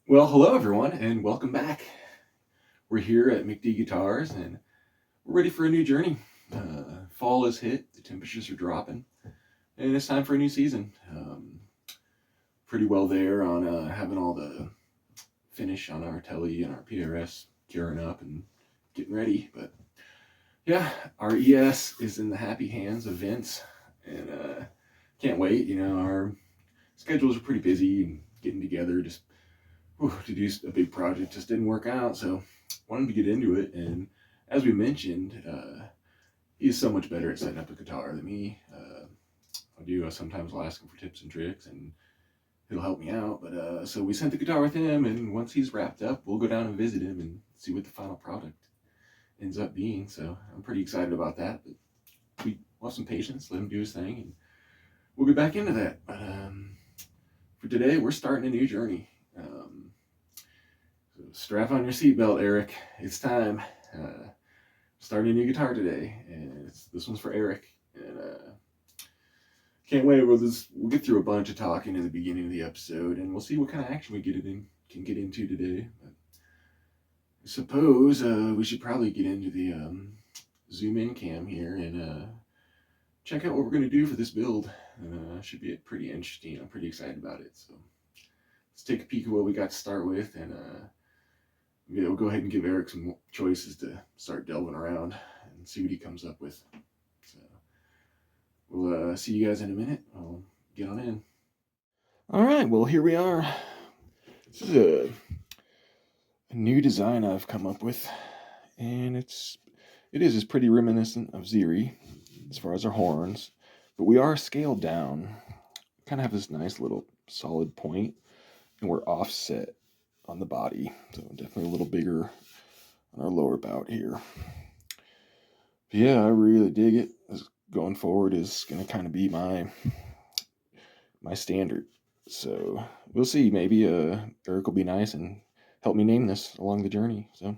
Well, hello everyone, and welcome back. We're here at McD Guitars, and we're ready for a new journey. Fall has hit, the temperatures are dropping, and it's time for a new season. Pretty well there on having all the finish on our telly and our PRS curing up and getting ready. But yeah, our ES is in the happy hands of Vince, and can't wait. Our schedules are pretty busy and getting together just to do a big project just didn't work out. So wanted to get into it, and as we mentioned, he's so much better at setting up a guitar than me. I sometimes will ask him for tips and tricks, and he'll help me out. But so we sent the guitar with him, and once he's wrapped up, we'll go down and visit him and see what the final product ends up being. So I'm pretty excited about that. But we'll have some patience, let him do his thing, and we'll get back into that. But for today, we're starting a new journey. So strap on your seatbelt, Eric. It's time. Starting a new guitar today, and this one's for Eric. And can't wait. We'll get through a bunch of talking in the beginning of the episode, and we'll see what kind of action we can get into today. But I suppose we should probably get into the zoom in cam here and check out what we're going to do for this build. Should be pretty interesting. I'm pretty excited about it. So let's take a peek at what we got to start with, and we'll go ahead and give Eric some choices to start delving around and see what he comes up with. So we'll see you guys in a minute. I'll get on in. All right, well, here we are. This is a new design I've come up with, and it is pretty reminiscent of Ziri as far as our horns, but we are scaled down. Kind of have this nice little solid point, and we're offset on the body, so definitely a little bigger on our lower bout here. But yeah, I really dig it. Going forward is going to kind of be my standard. So we'll see. Maybe Eric will be nice and help me name this along the journey. So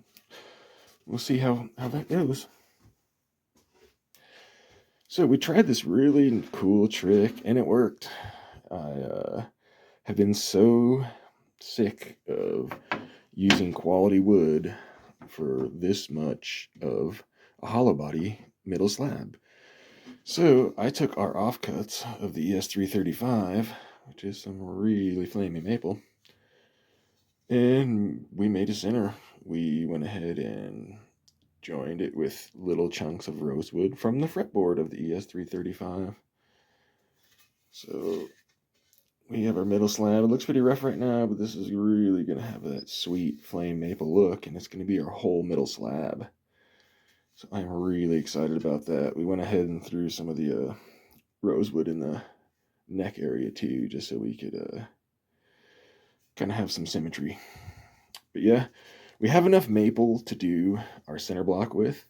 we'll see how that goes. So we tried this really cool trick, and it worked. I have been so sick of using quality wood for this much of a hollow body middle slab. So I took our offcuts of the ES335, which is some really flaming maple, and we made a center. We went ahead and joined it with little chunks of rosewood from the fretboard of the ES335. So we have our middle slab. It looks pretty rough right now, but this is really going to have that sweet flame maple look, and it's going to be our whole middle slab. So I'm really excited about that. We went ahead and threw some of the rosewood in the neck area too, just so we could kind of have some symmetry. But yeah, we have enough maple to do our center block with,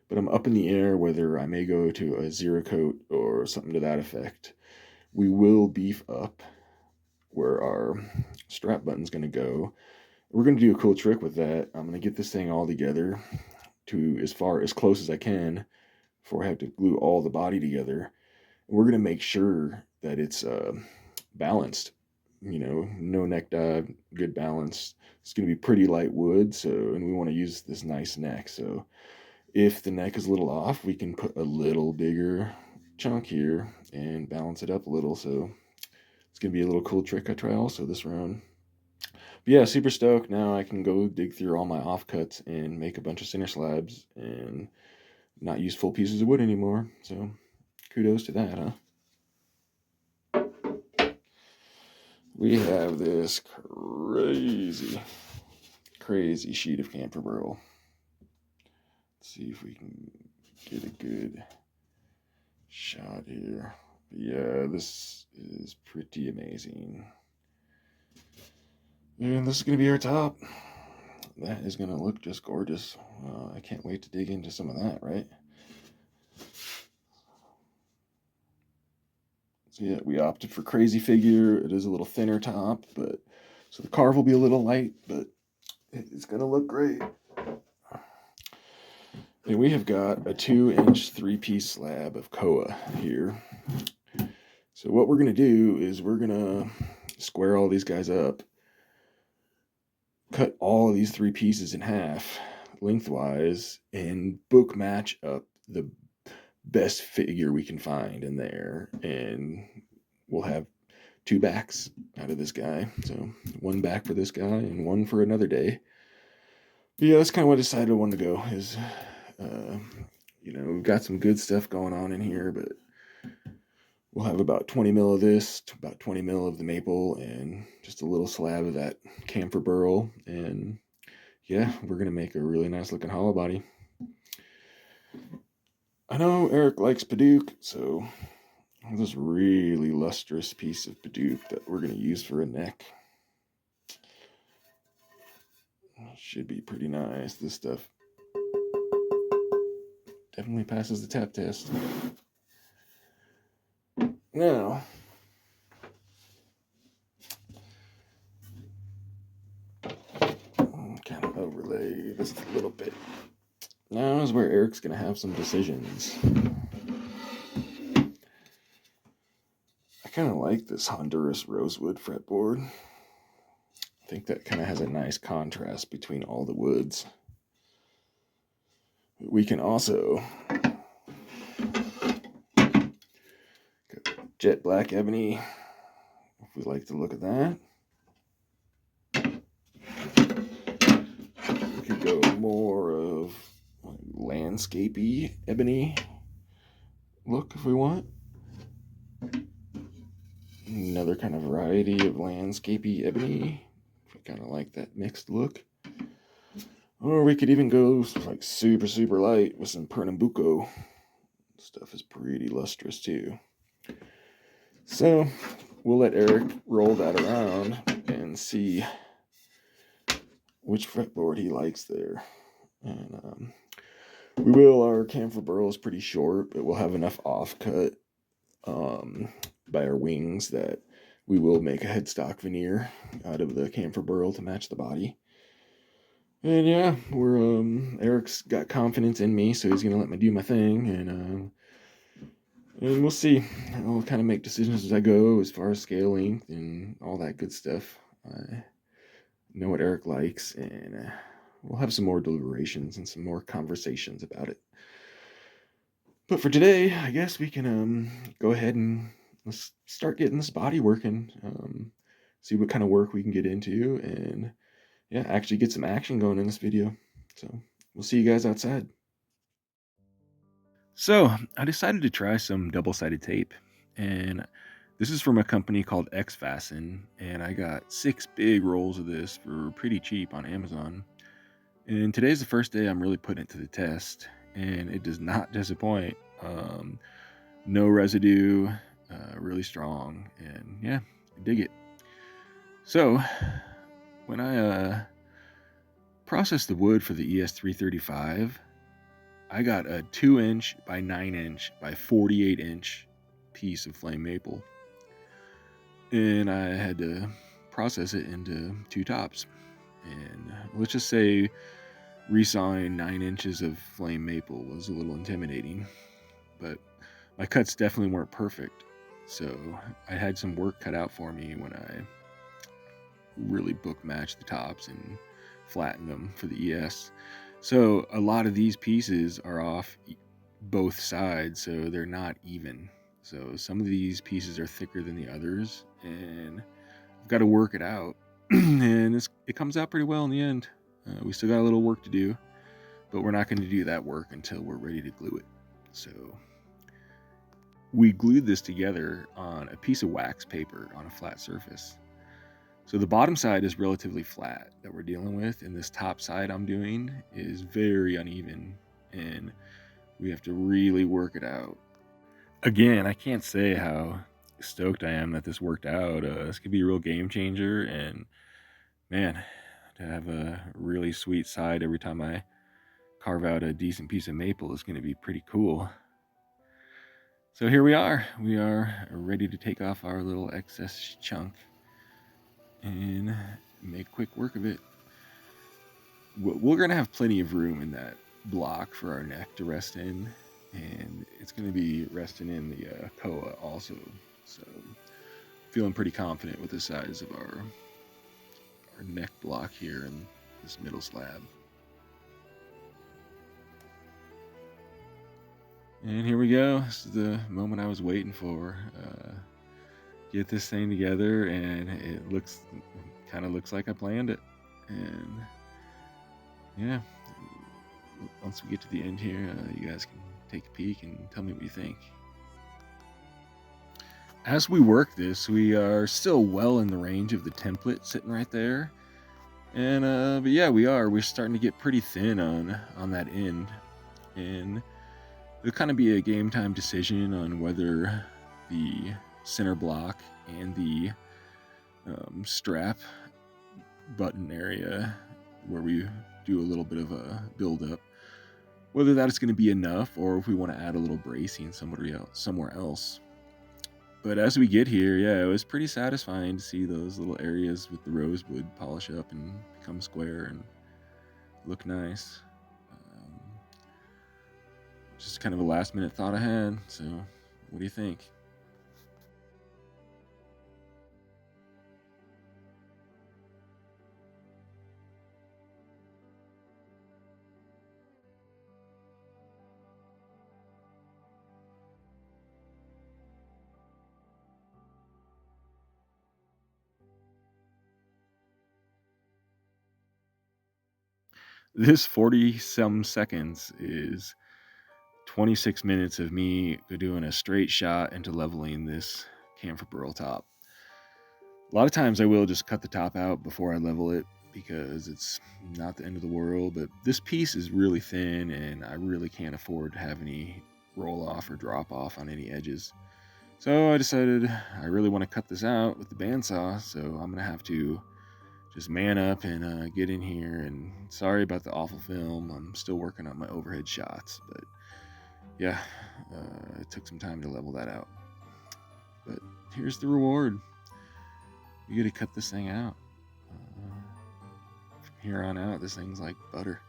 but I'm up in the air whether I may go to a zero coat or something to that effect. We will beef up where our strap button's going to go. We're going to do a cool trick with that. I'm going to get this thing all together to as close as I can before I have to glue all the body together. And we're going to make sure that it's balanced. No neck dive, good balance. It's going to be pretty light wood, and we want to use this nice neck. So if the neck is a little off, we can put a little bigger chunk here and balance it up a little. So it's going to be a little cool trick I try also this round. But yeah, super stoked. Now I can go dig through all my offcuts and make a bunch of center slabs and not use full pieces of wood anymore. So kudos to that, huh? We have this crazy sheet of camphor burl. Let's see if we can get a good shot here. But yeah, this is pretty amazing. And this is going to be our top. That is going to look just gorgeous. I can't wait to dig into some of that, right? So yeah, we opted for crazy figure. It is a little thinner top, but so the carve will be a little light, but it's going to look great. And we have got a 2-inch 3-piece slab of koa here. So what we're going to do is we're going to square all these guys up cut all of these 3 pieces in half lengthwise and book match up the best figure we can find in there, and we'll have 2 backs out of this guy. So 1 back for this guy and 1 for another day. But yeah, that's kind of what I decided I wanted to go is, we've got some good stuff going on in here, but we'll have about 20 mil of this, about 20 mil of the maple, and just a little slab of that camphor burl. And yeah, we're going to make a really nice looking hollow body. I know Eric likes Padauk, so this really lustrous piece of Padauk that we're going to use for a neck. Should be pretty nice. This stuff definitely passes the tap test. Now, kind of overlay this a little bit. Now is where Eric's going to have some decisions. I kind of like this Honduras rosewood fretboard. I think that kind of has a nice contrast between all the woods. We can also go jet black ebony, if we like the look of that. We could go more of landscapey ebony look if we want. Another kind of variety of landscapey ebony. I kind of like that mixed look. Or we could even go like super, super light with some Pernambuco. Stuff is pretty lustrous too. So we'll let Eric roll that around and see which fretboard he likes there. And our camphor burl is pretty short, but we'll have enough offcut by our wings that we will make a headstock veneer out of the camphor burl to match the body. And yeah, Eric's got confidence in me, so he's gonna let me do my thing, and we'll see. I'll kind of make decisions as I go as far as scale length and all that good stuff. I know what Eric likes, and we'll have some more deliberations and some more conversations about it. But for today, I guess we can go ahead and let's start getting this body working. See what kind of work we can get into, and yeah, actually get some action going in this video. So we'll see you guys outside. So I decided to try some double-sided tape, and this is from a company called X-Fasten, and I got 6 big rolls of this for pretty cheap on Amazon. And today's the first day I'm really putting it to the test, and it does not disappoint. No residue, really strong, and yeah, I dig it. So when I processed the wood for the ES335, I got a 2-inch by 9-inch by 48-inch piece of flame maple, and I had to process it into 2 tops. And let's just say resawing 9 inches of flame maple was a little intimidating, but my cuts definitely weren't perfect, so I had some work cut out for me when I really book matched the tops and flattened them for the ES. So a lot of these pieces are off both sides, so they're not even. So some of these pieces are thicker than the others, and I've got to work it out. And it comes out pretty well in the end. We still got a little work to do, but we're not going to do that work until we're ready to glue it. So we glued this together on a piece of wax paper on a flat surface. So the bottom side is relatively flat that we're dealing with, and this top side I'm doing is very uneven, and we have to really work it out. Again, I can't say how stoked I am that this worked out. This could be a real game changer, and man, to have a really sweet side every time I carve out a decent piece of maple is going to be pretty cool. So here we are ready to take off our little excess chunk and make quick work of it. We're going to have plenty of room in that block for our neck to rest in, and it's going to be resting in the koa also. So feeling pretty confident with the size of our neck block here in this middle slab. And here we go. This is the moment I was waiting for. Get this thing together, and it kind of looks like I planned it. And yeah, once we get to the end here, you guys can take a peek and tell me what you think. As we work this, we are still well in the range of the template sitting right there. And but yeah, we're starting to get pretty thin on that end. And it'll kind of be a game time decision on whether the center block and the strap button area, where we do a little bit of a build up, whether that is going to be enough or if we want to add a little bracing somewhere else. But as we get here, yeah, it was pretty satisfying to see those little areas with the rosewood polish up and become square and look nice. Just kind of a last minute thought I had. So what do you think? This 40 some seconds is 26 minutes of me doing a straight shot into leveling this camphor burl top. A lot of times I will just cut the top out before I level it because it's not the end of the world, but this piece is really thin and I really can't afford to have any roll off or drop off on any edges. So I decided I really want to cut this out with the bandsaw, so I'm going to have to just man up and get in here. And sorry about the awful film. I'm still working on my overhead shots, but yeah, it took some time to level that out. But here's the reward. You got to cut this thing out. From here on out, this thing's like butter.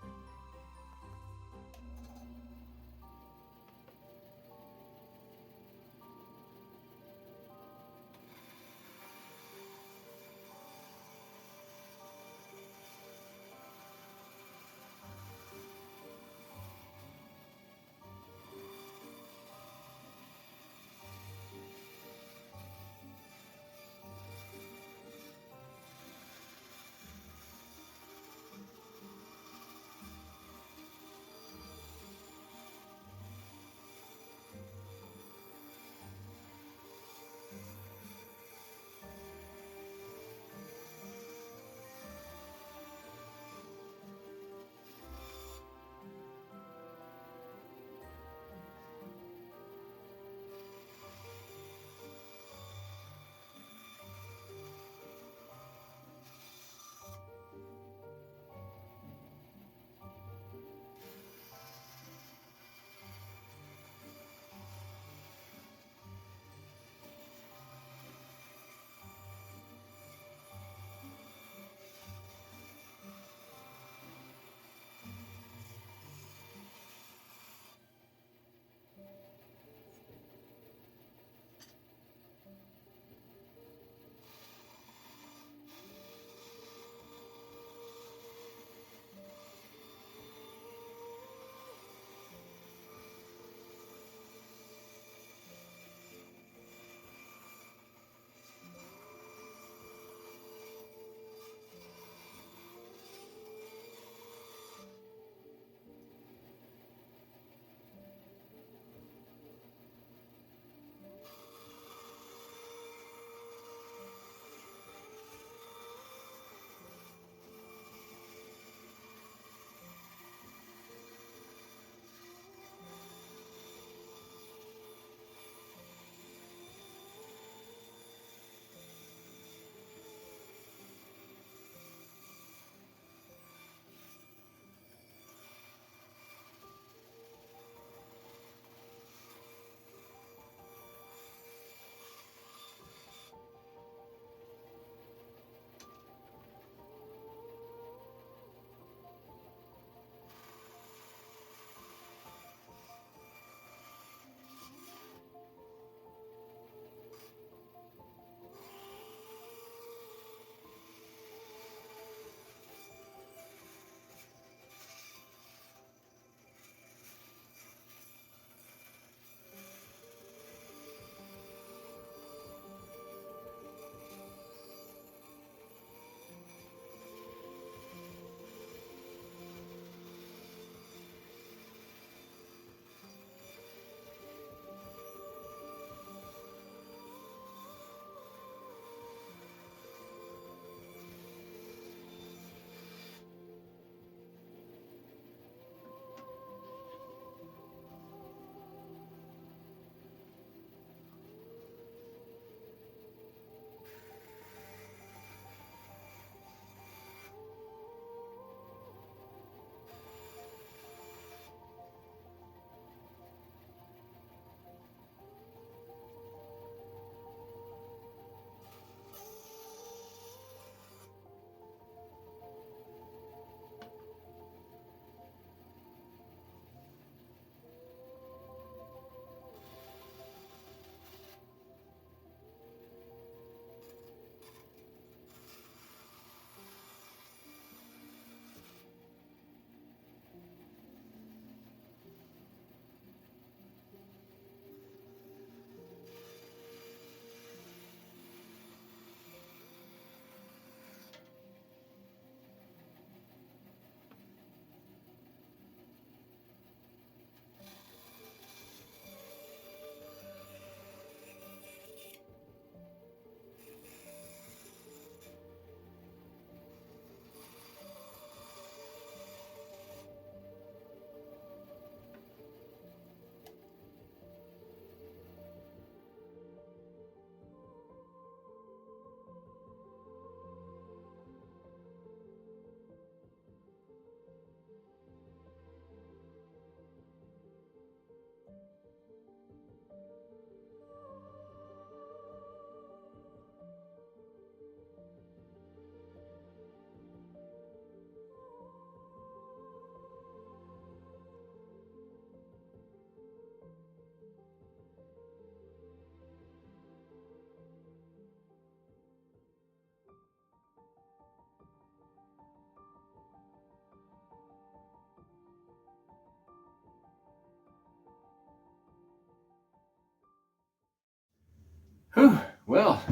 Whew, well,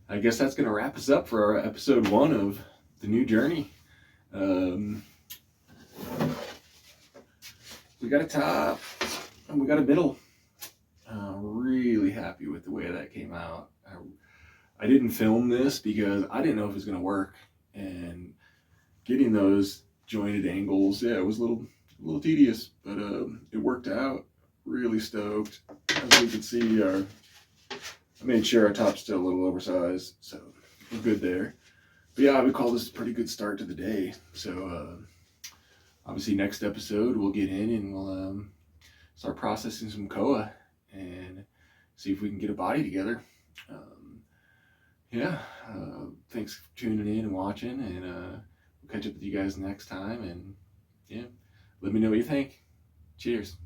I guess that's going to wrap us up for our episode 1 of the new journey. We got a top and we got a middle. Really happy with the way that came out. I didn't film this because I didn't know if it was going to work, and getting those jointed angles, yeah, it was a little tedious, but it worked out. Really stoked. As you can see, I made sure our top's still a little oversized, so we're good there. But yeah, I would call this a pretty good start to the day. So obviously next episode we'll get in and we'll start processing some koa and see if we can get a body together. Yeah, thanks for tuning in and watching, and we'll catch up with you guys next time. And yeah, let me know what you think. Cheers.